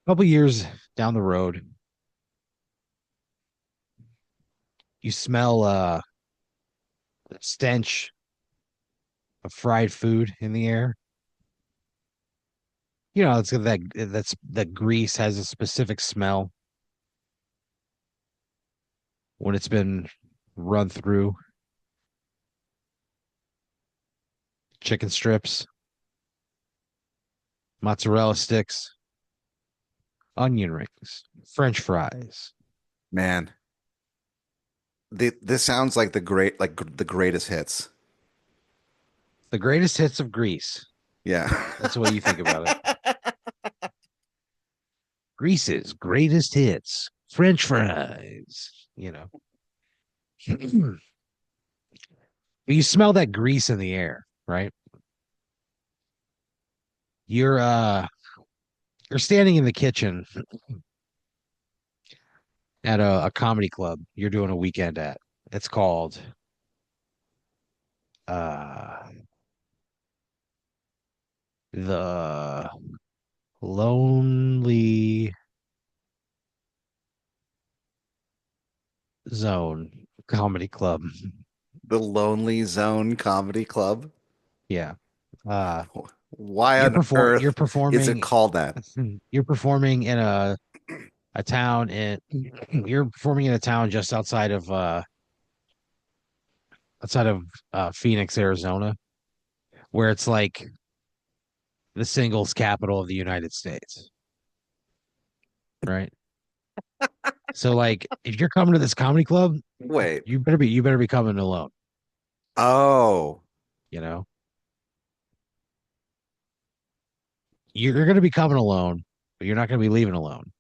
Couple years down the road, you smell the stench of fried food in the air. You know, it's that grease has a specific smell when it's been run through chicken strips, mozzarella sticks, onion rings, French fries. Man, this sounds like the greatest hits. The greatest hits of Greece. Yeah. That's the way you think about it. Greece's greatest hits, French fries. You know, you smell that grease in the air, right? You're uh you're standing in the kitchen at a comedy club you're doing a weekend at. It's called uh the Lonely Zone Comedy Club. The Lonely Zone Comedy Club. Yeah. Uh Why you're on perform you're earth is it performing called that? you're performing in a town in you're performing in a town just outside of Phoenix, Arizona, where it's like the singles capital of the United States, right? So like if you're coming to this comedy club, Wait. you better be coming alone, Oh. you know? You're gonna be coming alone, but you're not gonna be leaving alone,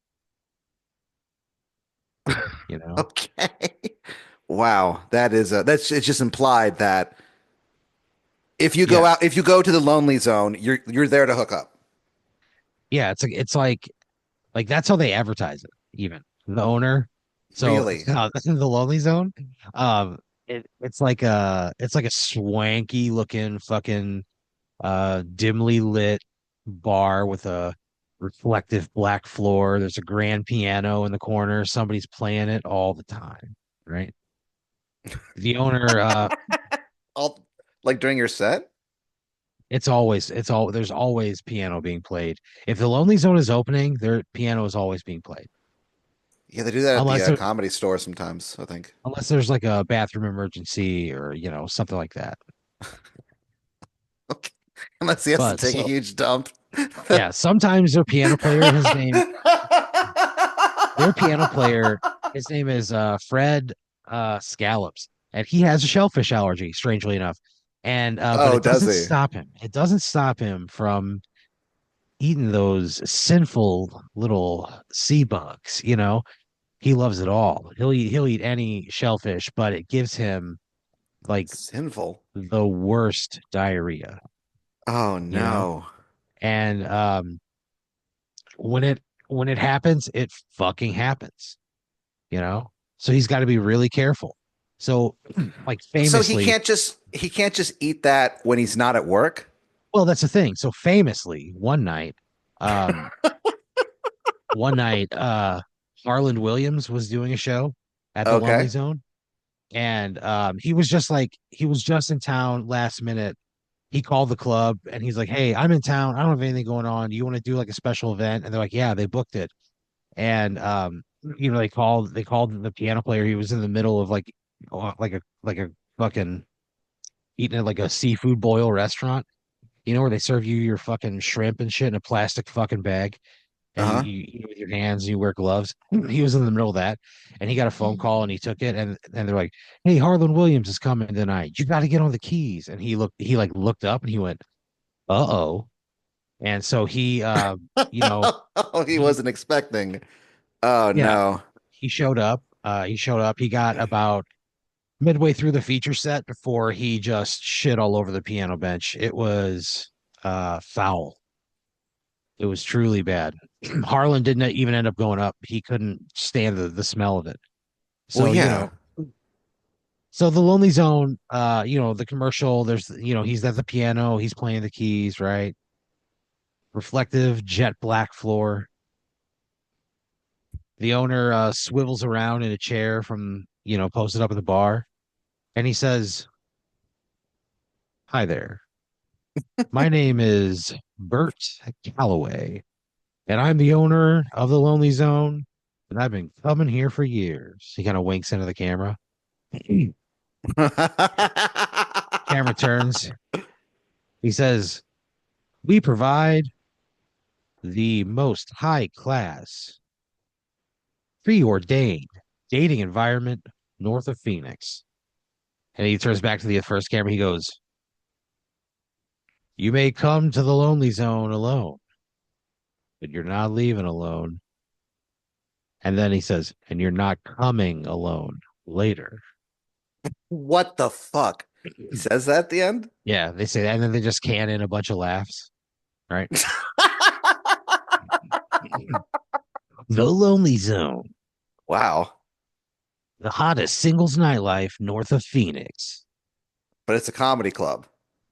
you know? Okay. Wow. That's it's just implied that Yes. if you go to the Lonely Zone, you're there to hook up. Yeah, it's like that's how they advertise it, even the owner. So Really? the Lonely Zone, it's like a swanky looking fucking dimly lit bar with a reflective black floor. There's a grand piano in the corner. Somebody's playing it all the time, right? The owner, All like during your set? there's always piano being played. If the Lonely Zone is opening, their piano is always being played. Yeah, they do that at the Unless there, comedy store sometimes, I think. unless there's like a bathroom emergency or something like that. Okay. Unless he has to But take a so huge dump. yeah, sometimes their piano player, his name is Fred Scallops, and he has a shellfish allergy, strangely enough. And but Oh, does he? it doesn't stop him from eating those sinful little sea bugs, He loves it all. He'll eat any shellfish, but it gives him like Sinful. the worst diarrhea, Oh you know? no. And when it happens, it fucking happens, you know? So he's got to be really careful. So like So famously, he can't just eat that when he's not at work? well, that's the thing. So famously, um one night Harland Williams was doing a show at the Lonely Okay. Zone, and he was just in town last minute. He called the club and he's like, "Hey, I'm in town. I don't have anything going on. Do you want to do like a special event?" And they're like, "Yeah." They booked it, and they called the piano player. He was in the middle of like a fucking eating at like a seafood boil restaurant, where they serve you your fucking shrimp and shit in a plastic fucking bag, and you, Uh-huh. you eat with your hands and you wear gloves. He was in the middle of that, and he got a phone call and he took it, and they're like, "Hey, Harlan Williams is coming tonight. You got to get on the keys." And he looked up and he went, "Uh-oh." And so Oh, he he wasn't expecting. Oh yeah, no. he showed up. He got about midway through the feature set before he just shit all over the piano bench. It was foul. It was truly bad. Harlan didn't even end up going up. He couldn't stand the smell of it. Well, So, yeah. the Lonely Zone, the commercial, he's at the piano, he's playing the keys, right? Reflective jet black floor. The owner swivels around in a chair from, posted up at the bar, and he says, "Hi there. My name is Bert Calloway, and I'm the owner of the Lonely Zone, and I've been coming here for years." He kind of winks into the camera. Camera turns. He says, "We provide the most high class, preordained dating environment north of Phoenix." And he turns back to the first camera. He goes, "You may come to the Lonely Zone alone, but you're not leaving alone." And then he says, "And you're not coming alone later." What the fuck? He says that at the end? Yeah, they say that, and then they just can in a bunch of laughs, right? The Lonely Zone, Wow. the hottest singles nightlife north of Phoenix. But it's a comedy club.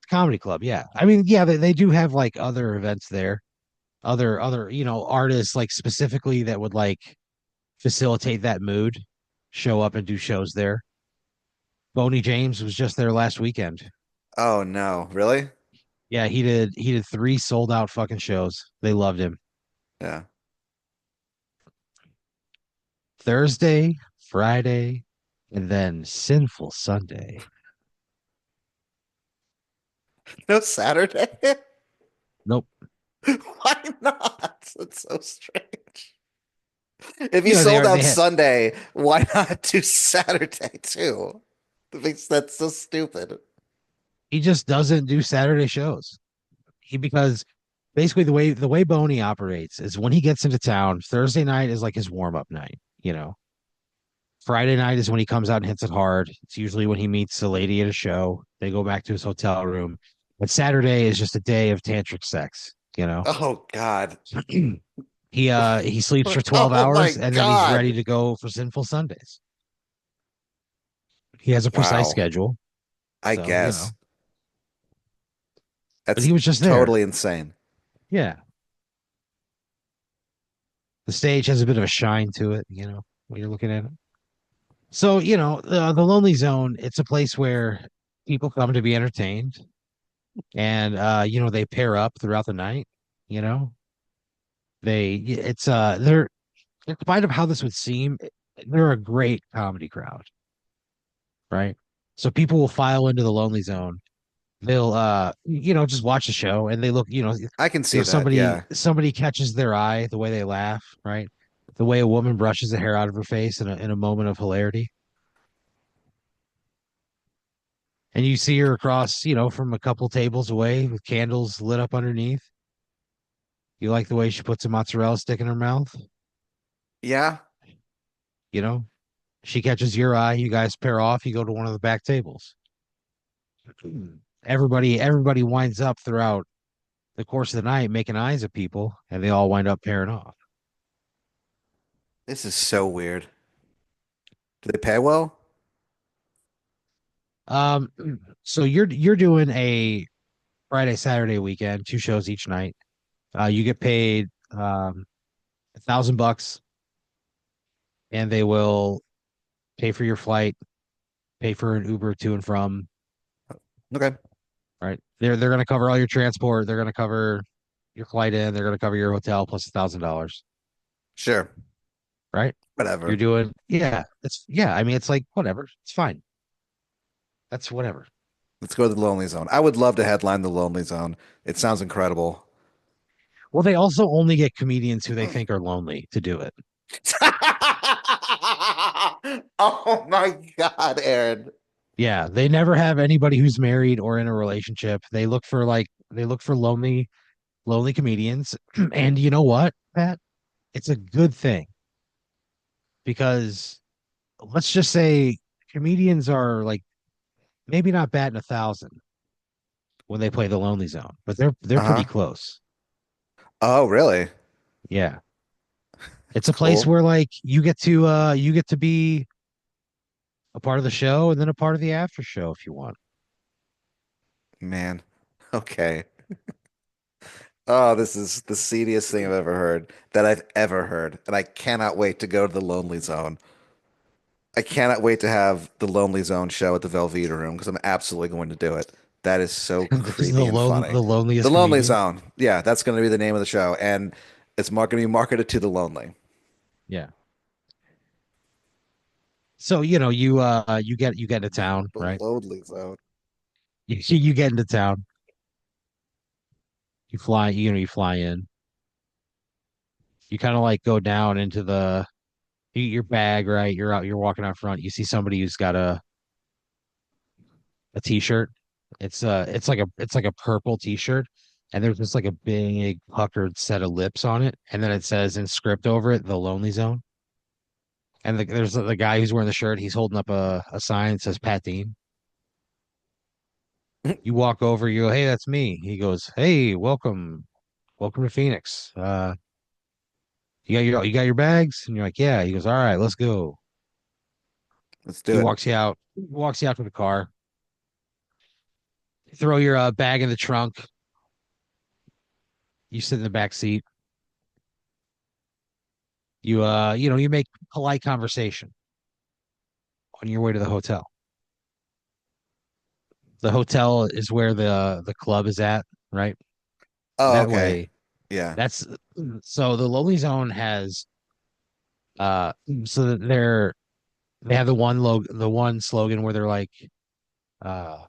Comedy club, yeah. I mean, yeah, they do have like other events there, other, artists like specifically that would like facilitate that mood, show up and do shows there. Boney James was just there last weekend. Oh no, really? Yeah, he did three sold out fucking shows. They loved him. Yeah. Thursday, Friday, and then Sinful Sunday. No Saturday? Nope. Why not? That's so strange. If he You know, they sold are out they had Sunday, why not do Saturday too? That's so stupid. he just doesn't do Saturday shows. Because basically the way Boney operates is when he gets into town, Thursday night is like his warm-up night, you know. Friday night is when he comes out and hits it hard. It's usually when he meets a lady at a show. They go back to his hotel room. But Saturday is just a day of tantric sex, you know. Oh God. He sleeps for 12 Oh my hours and then he's ready God. to go for Sinful Sundays. He has a precise Wow. schedule. I So, guess. but That's he was just there. totally insane. Yeah. The stage has a bit of a shine to it, when you're looking at it. So, the Lonely Zone, it's a place where people come to be entertained and they pair up throughout the night, you know. They're in spite of how this would seem, they're a great comedy crowd, right? So people will file into the Lonely Zone. They'll just watch the show and they look, I can see that. somebody Yeah. somebody catches their eye the way they laugh, right? The way a woman brushes the hair out of her face in a moment of hilarity. And you see her across, from a couple tables away with candles lit up underneath. You like the way she puts a mozzarella stick in her mouth, Yeah. you know? She catches your eye, you guys pair off, you go to one of the back tables. Everybody winds up throughout the course of the night making eyes at people, and they all wind up pairing off. This is so weird. Do they pay well? Um, so you're doing a Friday, Saturday weekend, two shows each night. You get paid 1,000 bucks, and they will pay for your flight, pay for an Uber to and from. Okay. Right, they're gonna cover all your transport. They're gonna cover your flight in. They're gonna cover your hotel plus $1,000. Sure. Right, you're Whatever. doing yeah. I mean, it's like whatever. It's fine. That's whatever. Let's go to the Lonely Zone. I would love to headline the Lonely Zone. It sounds incredible. Well, they also only get comedians who they think are lonely to do it. Oh my God, Aaron. Yeah, they never have anybody who's married or in a relationship. They look for lonely comedians. And you know what, Pat? It's a good thing because let's just say comedians are like maybe not batting 1,000 when they play the Lonely Zone, but they're pretty Uh-huh. close. Oh, really? Yeah. It's That's a place cool. where like you get to be a part of the show and then a part of the after show if you want. Man. Okay. Oh, this is the seediest thing I've ever heard that I've ever heard, and I cannot wait to go to the Lonely Zone. I cannot wait to have the Lonely Zone show at the Velveeta Room because I'm absolutely going to do it. That is so This is the creepy and funny. The loneliest Lonely comedian. Zone. Yeah, that's going to be the name of the show, and it's going to be marketed to the lonely. Yeah. So, you get into town, The right? Lonely Zone. You get into town, you fly in. You kind of like go down into your bag, right? You're walking out front. You see somebody who's got a t-shirt. It's like a purple t-shirt, and there's just like a big puckered set of lips on it, and then it says in script over it, "The Lonely Zone." And there's the guy who's wearing the shirt. He's holding up a sign that says Pat Dean. You walk over, you go, "Hey, that's me." He goes, "Hey, welcome to Phoenix. You got your bags?" And you're like, "Yeah." He goes, "All right, let's go." Let's do it. Walks you out to the car. Throw your bag in the trunk. You sit in the back seat. You make polite conversation on your way to the hotel. The hotel is where the club is at, right? Oh, That okay. way, Yeah, that's so the Lonely Zone has uh so that they have the one slogan where they're like uh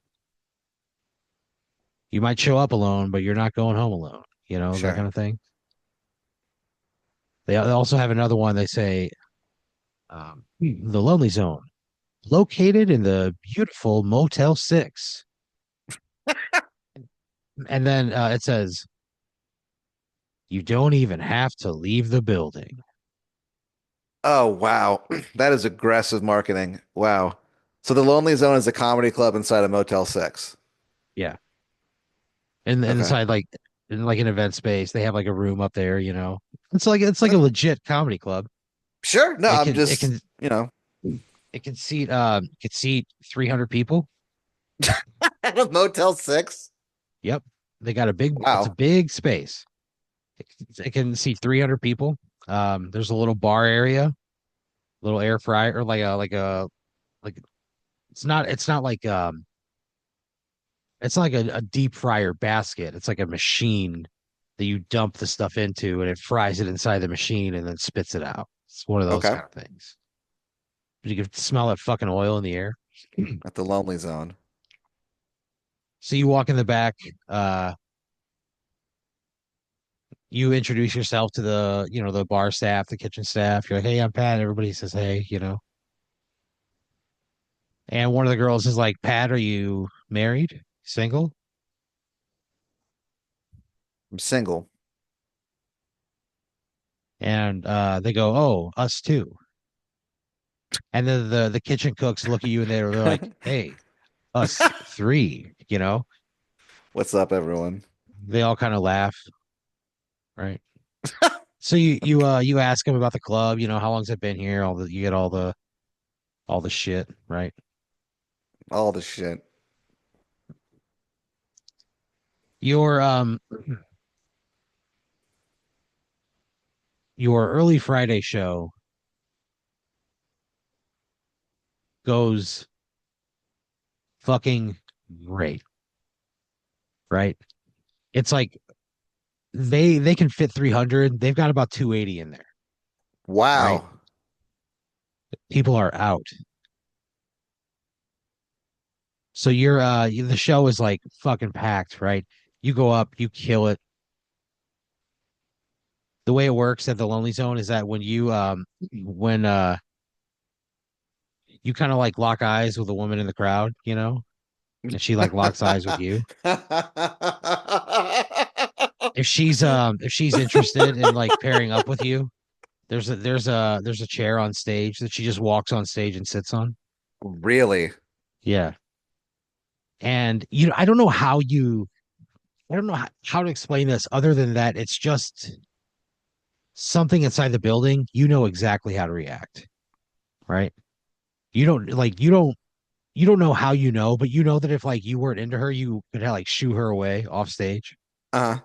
you might show up alone, but you're not going home alone, that sure. kind of thing. They also have another one. They say the Lonely Zone, located in the beautiful Motel 6. And then it says, you don't even have to leave the building. Oh, wow. That is aggressive marketing. Wow. So the Lonely Zone is a comedy club inside a Motel 6. Yeah. And Okay. inside, like, in like an event space, they have like a room up there. It's like a Okay. legit comedy club. Sure. No, It I'm can it just, can you know, it could seat 300 people. at a Motel 6. Yep. It's a Wow. big space. It can seat 300 people. There's a little bar area, little air fryer, or like it's not like it's like a deep fryer basket. It's like a machine that you dump the stuff into, and it fries it inside the machine and then spits it out. It's one of those Okay. kind of things. You can smell that fucking oil in the air. At the Lonely Zone. So you walk in the back, uh, you introduce yourself to the bar staff, the kitchen staff. You're like, "Hey, I'm Pat." Everybody says, "Hey." And one of the girls is like, "Pat, are you married? Single?" I'm single. And they go, "Oh, us too." And then the kitchen cooks look at you and they're like, "Hey, us three." What's up, everyone? They all kind of laugh, right? So you ask them about the club, how long's it been here? You get all the shit, right? All the shit. Your your early Friday show goes fucking great, right? It's like they can fit 300. They've got about 280 in there, right? Wow. People are out. So the show is like fucking packed, right? You go up, you kill it. The way it works at the Lonely Zone is that when you kind of like lock eyes with a woman in the crowd, and she like locks eyes with you. If she's interested in like pairing up with you, there's a chair on stage that she just walks on stage and sits on. Really? Yeah. And I don't know how to explain this other than that it's just something inside the building, you know exactly how to react, right? You don't know how but you know that if like you weren't into her, you could like shoo her away off stage. Uh-huh.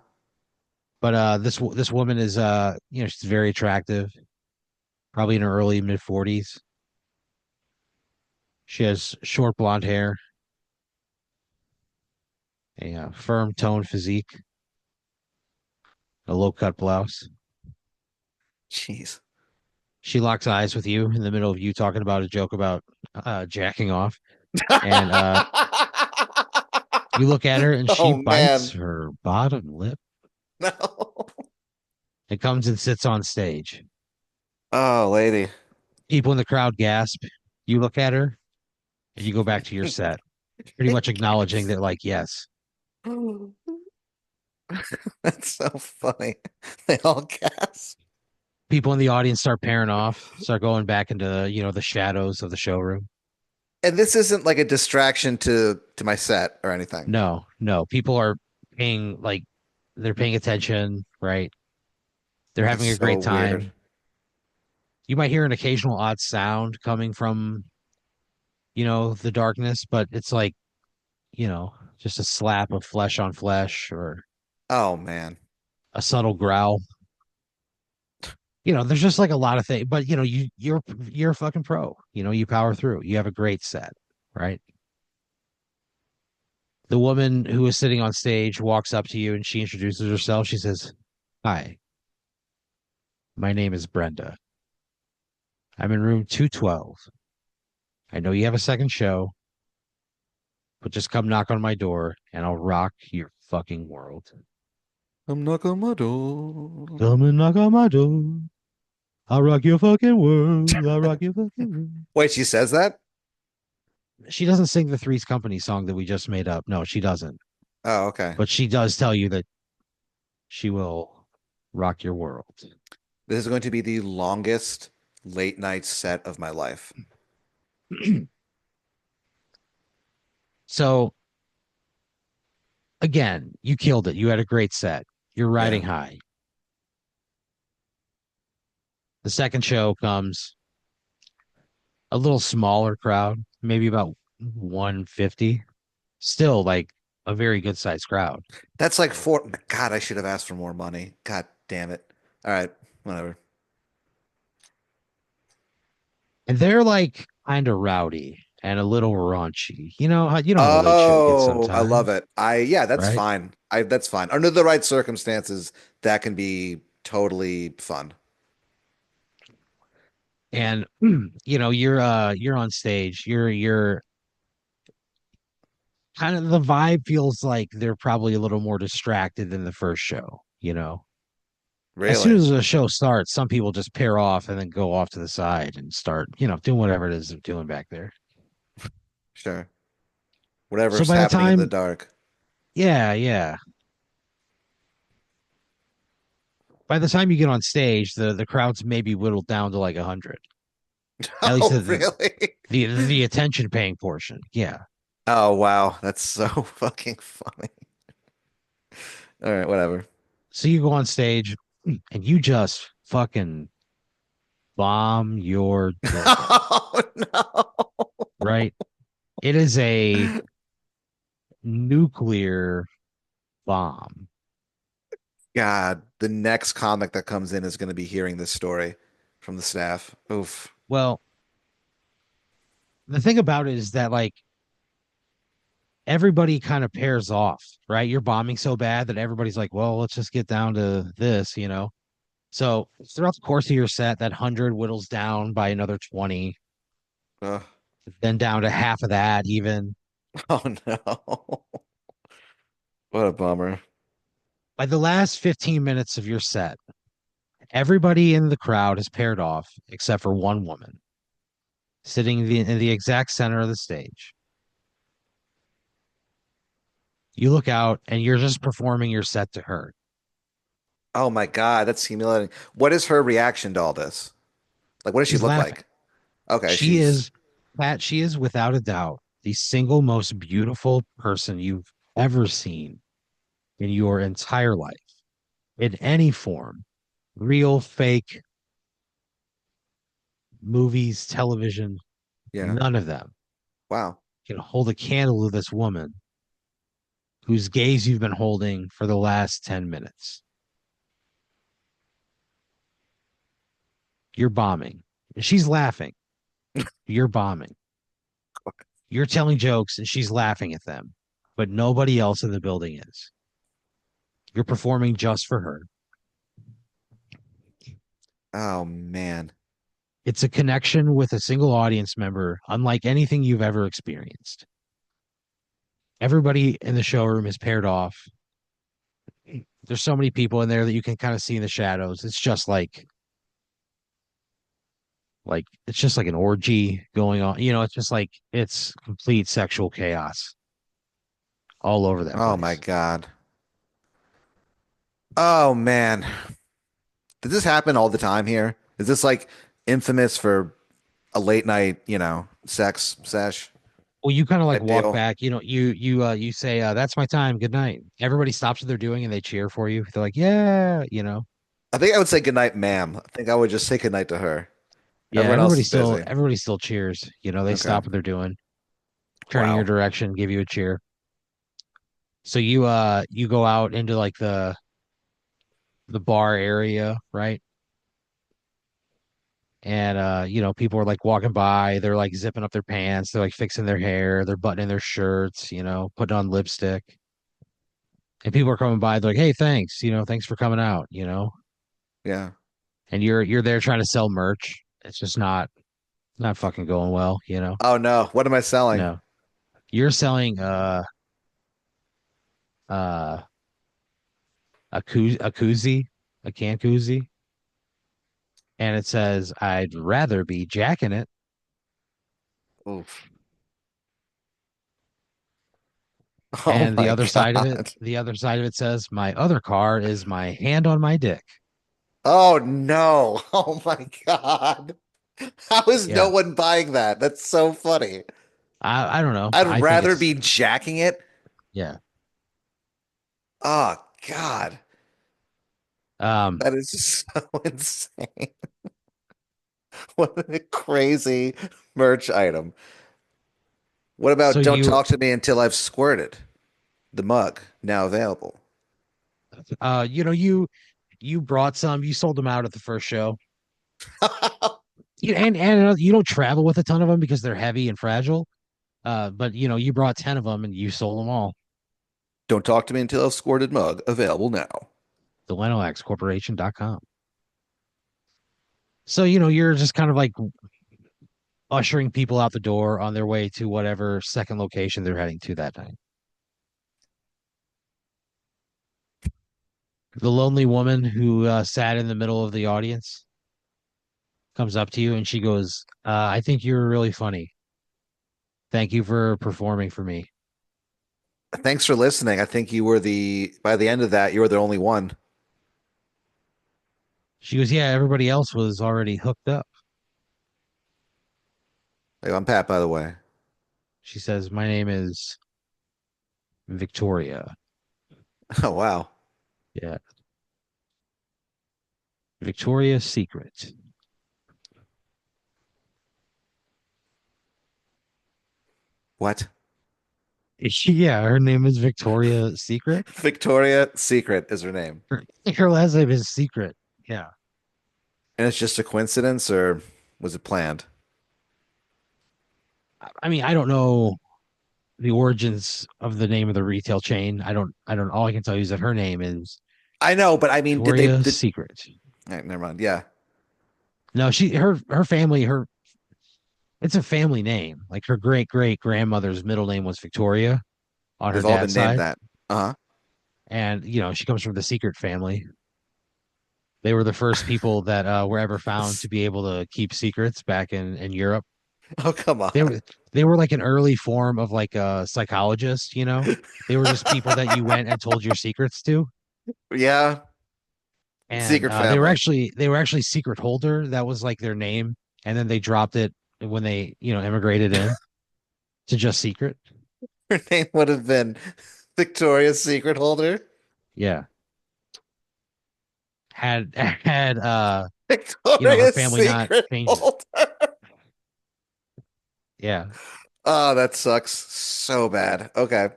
But this woman is she's very attractive, probably in her early mid 40s. She has short blonde hair, a firm toned physique, a low cut blouse. Jeez. She locks eyes with you in the middle of you talking about a joke about jacking off, and you look at her and she Oh bites man. her bottom lip No. and comes and sits on stage. Oh, lady. People in the crowd gasp. You look at her and you go back to your set, pretty much acknowledging that, like, yes. That's so funny. They all gasp. People in the audience start pairing off, start going back into, the shadows of the showroom. And this isn't like a distraction to my set or anything. No, no. People are paying, like, they're paying attention, right? They're That's having a so great weird. time. You might hear an occasional odd sound coming from, the darkness, but it's like, just a slap of flesh on flesh or Oh man. a subtle growl. There's just like a lot of things, but you're a fucking pro. You power through. You have a great set, right? The woman who is sitting on stage walks up to you and she introduces herself. She says, "Hi, my name is Brenda. I'm in room 212. I know you have a second show, but just come knock on my door and I'll rock your fucking world. I'm knocking on my door. Come and knock on my door. I'll rock your fucking world. I'll rock your fucking world." Wait, she says that? She doesn't sing the Three's Company song that we just made up. No, she doesn't. Oh, okay. But she does tell you that she will rock your world. This is going to be the longest late night set of my life. So again, you killed it. You had a great set. You're riding Yeah. high. The second show comes a little smaller crowd, maybe about 150. Still like a very good sized crowd. That's like four. God, I should have asked for more money. God damn it. All right, whatever. And they're like kind of rowdy and a little raunchy. You know how late show gets Oh, I love sometimes, it. Yeah, that's right? fine. That's fine. Under the right circumstances, that can be totally fun. And you're on stage. You're kind of the vibe feels like they're probably a little more distracted than the first show. As soon Really? as the show starts, some people just pair off and then go off to the side and start, doing whatever it is they're doing back there. Sure. So Whatever's by the happening in the time, dark. yeah, yeah. By the time you get on stage, the crowd's maybe whittled down to like 100. At least Oh, really? the attention paying portion. Yeah. Oh, wow. That's so fucking funny. All right, whatever. So you go on stage and you just fucking bomb your joke, Oh, no. right? It is a nuclear bomb. God, the next comic that comes in is going to be hearing this story from the staff. Oof. Well, the thing about it is that like everybody kind of pairs off, right? You're bombing so bad that everybody's like, well, let's just get down to this. So throughout the course of your set, that 100 whittles down by another 20, Ugh. then down to half of that even. Oh, no. What a bummer. By the last 15 minutes of your set, everybody in the crowd has paired off except for one woman sitting in the exact center of the stage. You look out and you're just performing your set to her. Oh my God, that's humiliating. What is her reaction to all this? Like, what does she She's look laughing. like? Okay, She she's is, Pat, she is without a doubt the single most beautiful person you've ever seen in your entire life in any form, real, fake, movies, television, yeah. none of them Wow. can hold a candle to this woman whose gaze you've been holding for the last 10 minutes. You're bombing. She's laughing. You're bombing. You're telling jokes and she's laughing at them, but nobody else in the building is. You're performing just for her. Oh man. It's a connection with a single audience member, unlike anything you've ever experienced. Everybody in the showroom is paired off. There's so many people in there that you can kind of see in the shadows. It's just like it's just like an orgy going on. It's just like it's complete sexual chaos all over that Oh my place. God. Oh man. Does this happen all the time here? Is this like infamous for a late night, sex sesh Well, you kind of like type walk deal? back, you say, that's my time, good night. Everybody stops what they're doing and they cheer for you. They're like, yeah. I think I would say goodnight, ma'am. I think I would just say goodnight to her. Yeah, Everyone else is busy. everybody still cheers. They Okay. stop what they're doing, turn in your Wow. direction, give you a cheer. So you go out into like the bar area, right? And people are like walking by, they're like zipping up their pants, they're like fixing their hair, they're buttoning their shirts, putting on lipstick. And people are coming by, they're like, "Hey, thanks, thanks for coming out, Yeah. And you're there trying to sell merch. It's just not fucking going well. Oh no. What am I selling? No. You're selling uh a koozie, a can koozie, and it says, "I'd rather be jacking it." Oof. Oh And my God. the other side of it says, "My other car is my hand on my dick." Oh no. Oh my God. How is no Yeah. one buying that? That's so funny. I don't know. I'd I think rather it's be jacking it. yeah. Oh God. Um That is just so insane. What a crazy merch item. What so about don't you talk to me until I've squirted? The mug, now available. uh you know you you brought some, you sold them out at the first show. And you don't travel with a ton of them because they're heavy and fragile. But you brought 10 of them and you sold them all. Don't talk to me until I've squirted mug, available now. The Lanalax Corporation.com. So, you're just kind of like ushering people out the door on their way to whatever second location they're heading to that night. The lonely woman who sat in the middle of the audience comes up to you and she goes, I think you're really funny. Thank you for performing for me. Thanks for listening. I think by the end of that, you were the only one. She goes, yeah, everybody else was already hooked up. Hey, I'm Pat, by the way. She says, my name is Victoria. Oh, wow. Yeah. Victoria's Secret. What? Yeah, her name is Victoria Secret. Victoria Secret is her name. Her last name is Secret. Yeah. And it's just a coincidence, or was it planned? I mean, I don't know the origins of the name of the retail chain. All I can tell you is that her name is I know, but I mean, Victoria did, Secret. never mind. Yeah. No, her family, it's a family name. Like her great grandmother's middle name was Victoria on her They've all dad's been named side. that. Uh-huh. And she comes from the Secret family. They were the first people that were ever found to be able to keep secrets back in Europe. Oh, come They on. were they were like an early form of like a psychologist. They were just people that you went and told your secrets to. Yeah. And Secret they were family. actually secret holder. That was like their name. And then they dropped it when they, immigrated in to just secret. Her name would have been Victoria's Secret Holder. Yeah. Had her Victoria's family not Secret changed it. Holder. Yeah. Oh, that sucks so bad. Okay,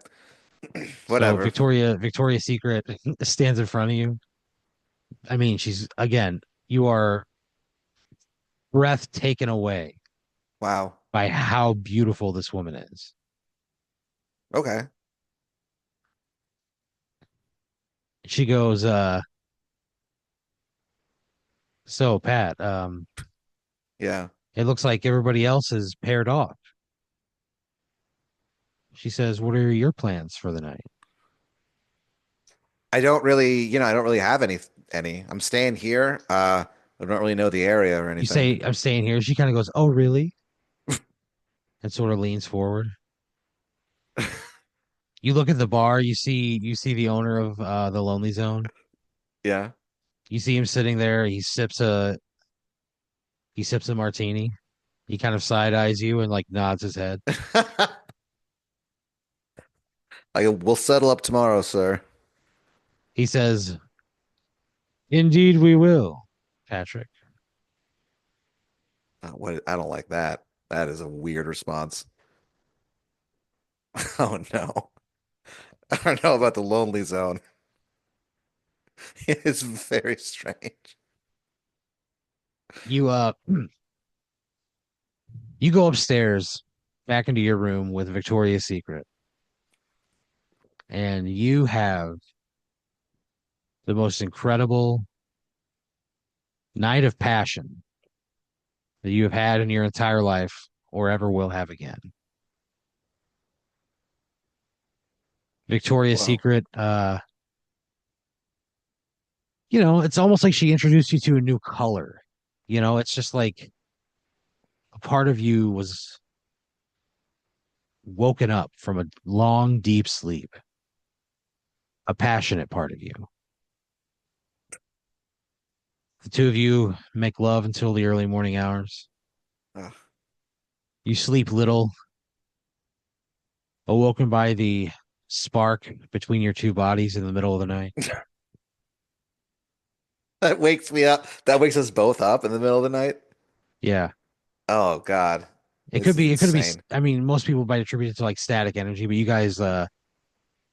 So whatever. Victoria's Secret stands in front of you. I mean, she's again, you are breath taken away Wow. by how beautiful this woman is. Okay. She goes, so Pat, Yeah. it looks like everybody else is paired off. She says, what are your plans for the night? I don't really have any. I'm staying here. I don't really know the area or You anything. say, I'm staying here. She kind of goes, oh, really? And sort of leans forward. You look at the bar, you see the owner of the Lonely Zone. Yeah. You see him sitting there. He sips a martini. He kind of side eyes you and like nods his head. We'll settle up tomorrow, sir. He says, indeed we will, Patrick. What? I don't like that. That is a weird response. Oh no. I don't know about the lonely zone. It's very strange. You you go upstairs back into your room with Victoria's Secret, and you have the most incredible night of passion that you have had in your entire life or ever will have again. Victoria's Well, Secret, it's almost like she introduced you to a new color. It's just like a part of you was woken up from a long, deep sleep, a passionate part of you. The two of you make love until the early morning hours. ugh. You sleep little, awoken by the spark between your two bodies in the middle of the night. That wakes me up. That wakes us both up in the middle of the night. Yeah. Oh God, It this could is be, it could be, insane. I mean, most people might attribute it to like static energy, but you guys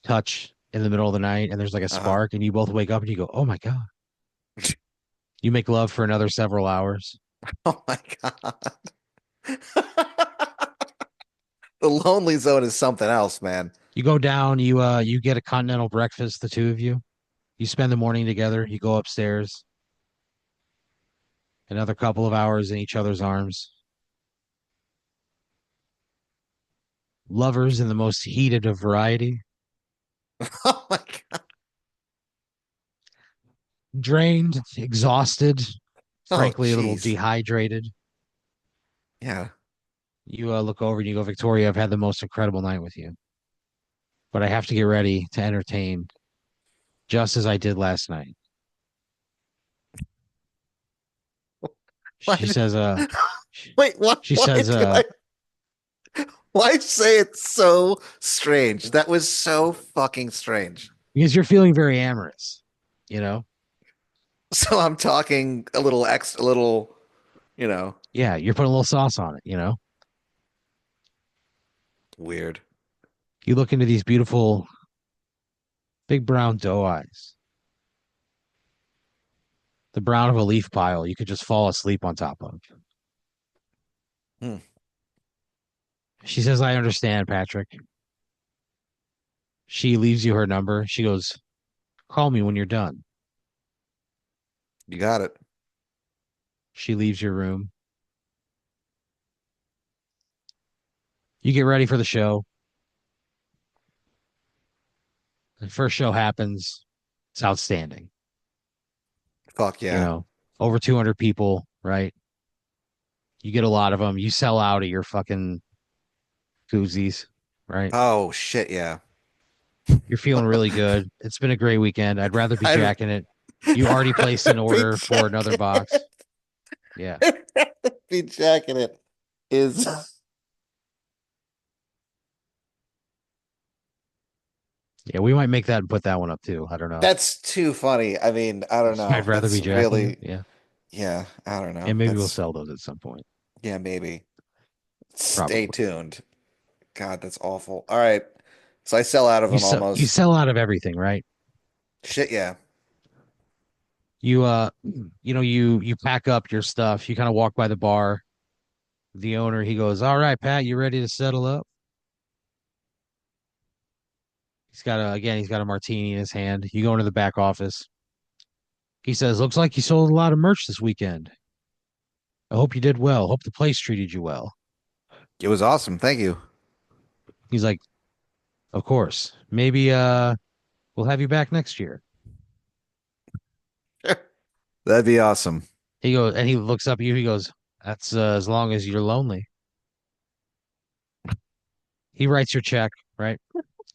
touch in the middle of the night and there's like a Uh-huh. spark and you both wake up and you go, oh my God. You make love for another several hours. Oh my God. The lonely zone is something else, man. You go down, you get a continental breakfast, the two of you. You spend the morning together, you go upstairs, another couple of hours in each other's arms. Lovers in the most heated of variety, Oh my God. drained, exhausted, Oh frankly, a little jeez. dehydrated. Yeah. You look over and you go, Victoria, I've had the most incredible night with you, but I have to get ready to entertain just as I did last night. Why She did, says, wait, she says, why say it so strange? That was so fucking strange. because you're feeling very amorous, you know? So I'm talking a little, you know, Yeah, you're putting a little sauce on it. weird. You look into these beautiful, big brown doe eyes, the brown of a leaf pile you could just fall asleep on top of. Hmm. She says, I understand, Patrick. She leaves you her number. She goes, call me when you're done. You got it. She leaves your room. You get ready for the show. The first show happens. It's outstanding. Fuck You yeah. know, over 200 people, right? You get a lot of them. You sell out of your fucking koozies, right? Oh shit, yeah. You're feeling really good. It's been a great weekend. I'd rather be I'd jacking it. You already placed an be order for another checking box. it. Yeah. Be checking it is Yeah, we might make that and put that one up too. I don't know. that's too funny. I mean, I don't I'd know. rather be That's jacking it. really Yeah. yeah, I don't know. And maybe we'll That's sell those at some point. yeah, maybe. Stay Probably. tuned. God, that's awful. All right. So I sell out of You them sell you almost. sell out of everything, right? Shit, yeah. You you pack up your stuff. You kind of walk by the bar. The owner, he goes, "All right, Pat, you ready to settle up?" He's got a martini in his hand. You go into the back office. He says, "Looks like you sold a lot of merch this weekend. I hope you did well. Hope the place treated you well." It was awesome. Thank you. He's like, "Of course. Maybe we'll have you back next year." That'd be awesome. He goes and he looks up at you. He goes, "That's as long as you're lonely." He writes your check, right?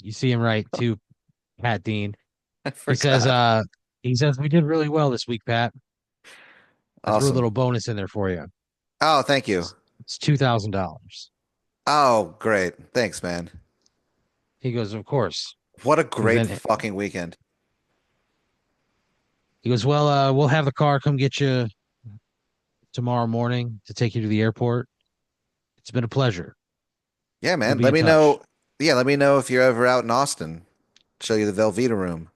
You see him write to Pat Dean. I He says, forgot. we did really well this week, Pat. I threw a Awesome. little bonus in there for you. Oh, thank you. It's $2,000. Oh, great. Thanks, man. He goes, of course. What a He goes, great fucking weekend. well, we'll have the car come get you tomorrow morning to take you to the airport. It's been a pleasure. Yeah, We'll man. be Let in me touch. know. Yeah, let me know if you're ever out in Austin. Show you the Velveeta room.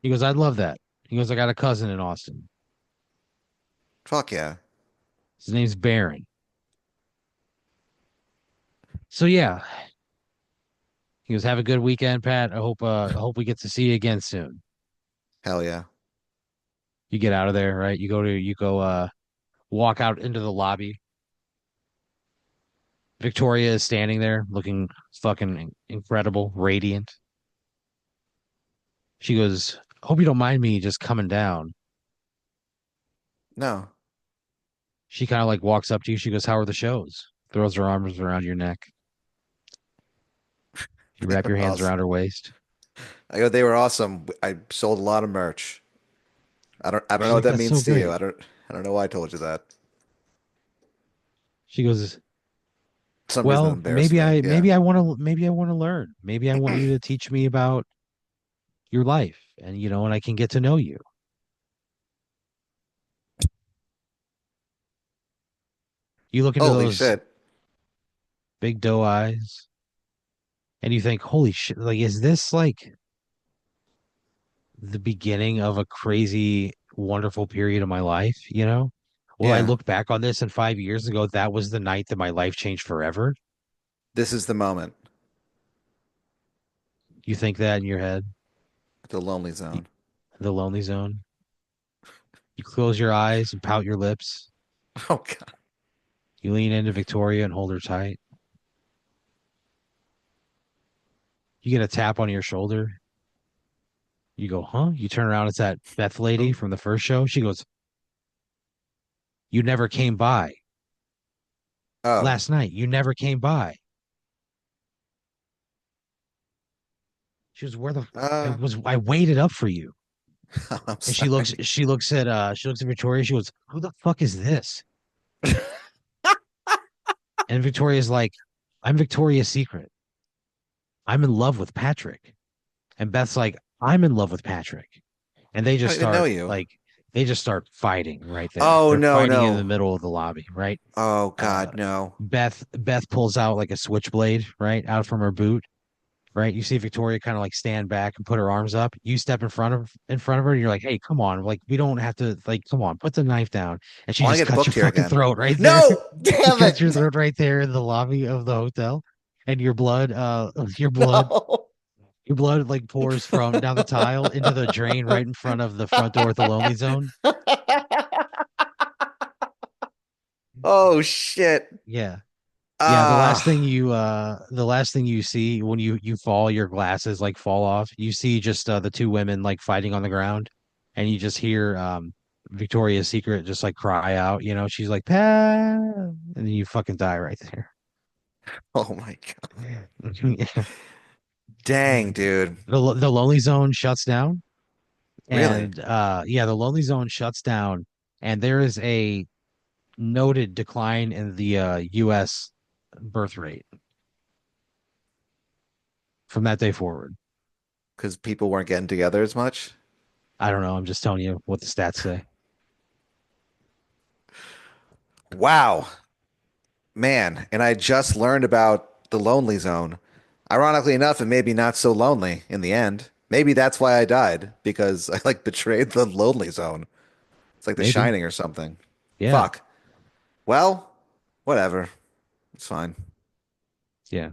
He goes, I'd love that. He goes, I got a cousin in Austin. Fuck yeah. His name's Baron. So yeah, he goes, have a good weekend, Pat. I hope we get to see you again soon. Hell yeah. You get out of there, right? You go walk out into the lobby. Victoria is standing there looking fucking incredible, radiant. She goes, hope you don't mind me just coming down. No. She kind of like walks up to you. She goes, how are the shows? Throws her arms around your neck. You They wrap were your hands awesome. around her waist. I go, they were awesome. I sold a lot of merch. I don't She's know what like, that that's so means to you. great. I don't know why I told you that. She goes, Some reason that well, embarrassed me. Yeah. maybe I want to learn. Maybe I want you to teach me about your life and and I can get to know you. You look into Holy those shit. big doe eyes and you think, holy shit, like, is this like the beginning of a crazy, wonderful period of my life? Will I Yeah. look back on this in 5 years and go, that was the night that my life changed forever? This is the moment. You think that in your head, The lonely Y- zone. the lonely zone. You close your eyes and pout your lips. Oh God. You lean into Victoria and hold her tight. You get a tap on your shoulder. You go, huh? You turn around. It's that Beth lady Who? from the first show. She goes, you never came by Oh. last night. You never came by. She was, where the, Uh, I waited up for you. I'm And sorry. she looks at Victoria. She goes, who the fuck is this? And Victoria's like, I'm Victoria's Secret. I'm in love with Patrick. And Beth's like, I'm in love with Patrick. And I don't even know you. they just start fighting right there. Oh They're no, fighting in the no. middle of the lobby, right? Oh Uh God, no. Beth pulls out like a switchblade, right, out from her boot, right? You see Victoria kind of like stand back and put her arms up. You step in front of her, and you're like, hey, come on, like we don't have to, like, come on, put the knife down. And I she want to just get cuts your booked here fucking again. throat right there. No! She Damn cuts your it! throat right there in the lobby of the hotel. And No! your blood like pours from down the tile into the drain right in front of the front door at the lonely zone. Oh shit. Yeah. Yeah, Ah. the last thing you see when you fall, your glasses like fall off. You see just the two women like fighting on the ground, and you just hear Victoria's Secret just like cry out, she's like, Pat, and then you fucking die right there. Oh my God. Yeah. Dang, dude. The lonely zone shuts down, Really? and yeah, the lonely zone shuts down, and there is a noted decline in the US birth rate from that day forward. Because people weren't getting together as much? I don't know. I'm just telling you what the stats say. Wow. Man, and I just learned about the lonely zone. Ironically enough, it made me not so lonely in the end. Maybe that's why I died, because I like betrayed the lonely zone. It's like The Maybe. Shining or something. Yeah. Fuck. Well, whatever. It's fine. Yeah.